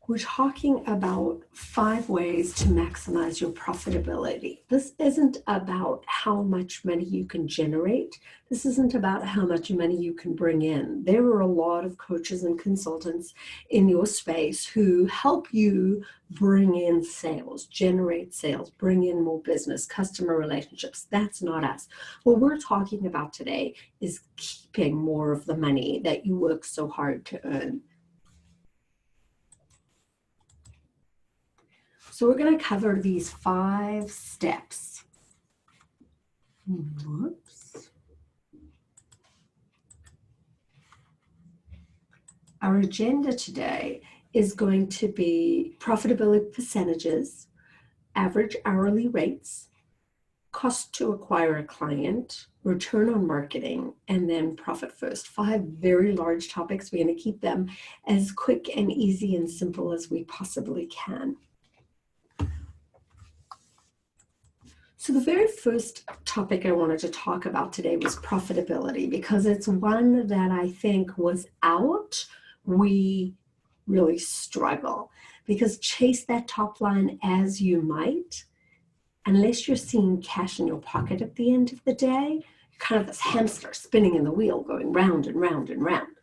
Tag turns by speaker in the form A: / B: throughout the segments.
A: We're talking about 5 ways to maximize your profitability. This isn't about how much money you can generate. This isn't about how much money you can bring in. There are a lot of coaches and consultants in your space who help you bring in sales, generate sales, bring in more business, customer relationships. That's not us. What we're talking about today is keeping more of the money that you work so hard to earn. So we're going to cover these 5 steps. Whoops. Our agenda today is going to be profitability percentages, average hourly rates, cost to acquire a client, return on marketing, and then profit first. 5 very large topics. We're going to keep them as quick and easy and simple as we possibly can. So the very first topic I wanted to talk about today was profitability, because it's one that I think without we really struggle, because chase that top line as you might, unless you're seeing cash in your pocket at the end of the day, you're kind of this hamster spinning in the wheel going round and round and round.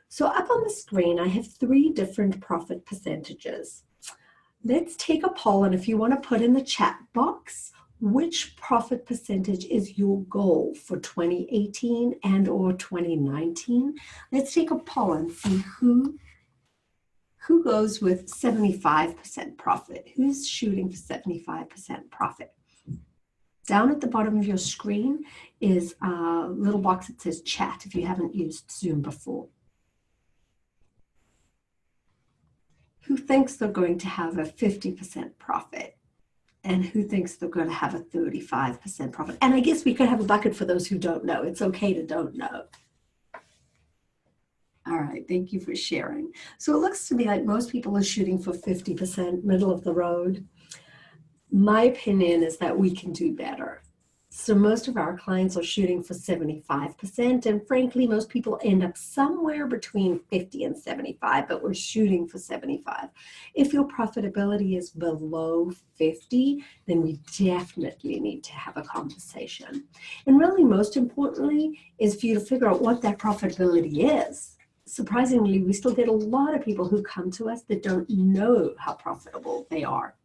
A: So up on the screen, I have 3 different profit percentages. Let's take a poll, and if you want to put in the chat box, which profit percentage is your goal for 2018 and or 2019? Let's take a poll and see who goes with 75% profit. Who's shooting for 75% profit? Down at the bottom of your screen is a little box that says chat if you haven't used Zoom before. Who thinks they're going to have a 50% profit? And who thinks they're going to have a 35% profit? And I guess we could have a bucket for those who don't know. It's okay to don't know. All right, thank you for sharing. So it looks to me like most people are shooting for 50%, middle of the road. My opinion is that we can do better. So most of our clients are shooting for 75%, and frankly, most people end up somewhere between 50 and 75, but we're shooting for 75. If your profitability is below 50, then we definitely need to have a conversation. And really, most importantly, is for you to figure out what that profitability is. Surprisingly, we still get a lot of people who come to us that don't know how profitable they are.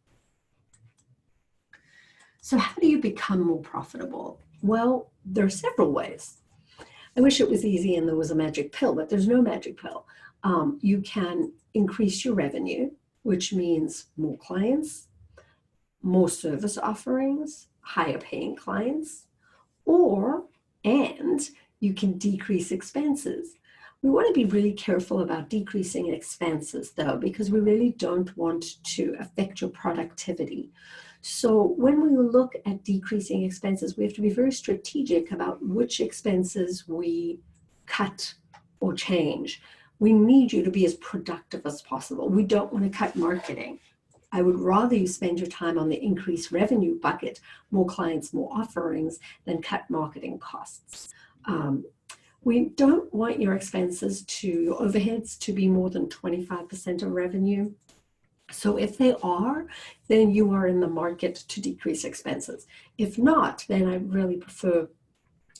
A: So how do you become more profitable? Well, there are several ways. I wish it was easy and there was a magic pill, but there's no magic pill. You can increase your revenue, which means more clients, more service offerings, higher paying clients, and you can decrease expenses. We want to be really careful about decreasing expenses though, because we really don't want to affect your productivity. So when we look at decreasing expenses, we have to be very strategic about which expenses we cut or change. We need you to be as productive as possible. We don't want to cut marketing. I would rather you spend your time on the increased revenue bucket, more clients, more offerings, than cut marketing costs. We don't want your expenses your overheads to be more than 25% of revenue. So if they are, then you are in the market to decrease expenses. If not, then I really prefer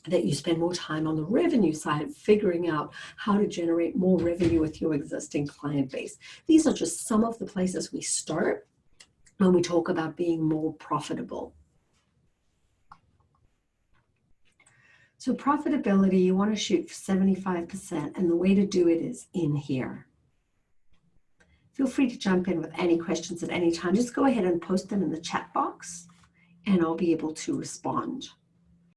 A: that you spend more time on the revenue side, figuring out how to generate more revenue with your existing client base. These are just some of the places we start when we talk about being more profitable. So profitability, you want to shoot for 75%, and the way to do it is in here. Feel free to jump in with any questions at any time. Just go ahead and post them in the chat box, and I'll be able to respond.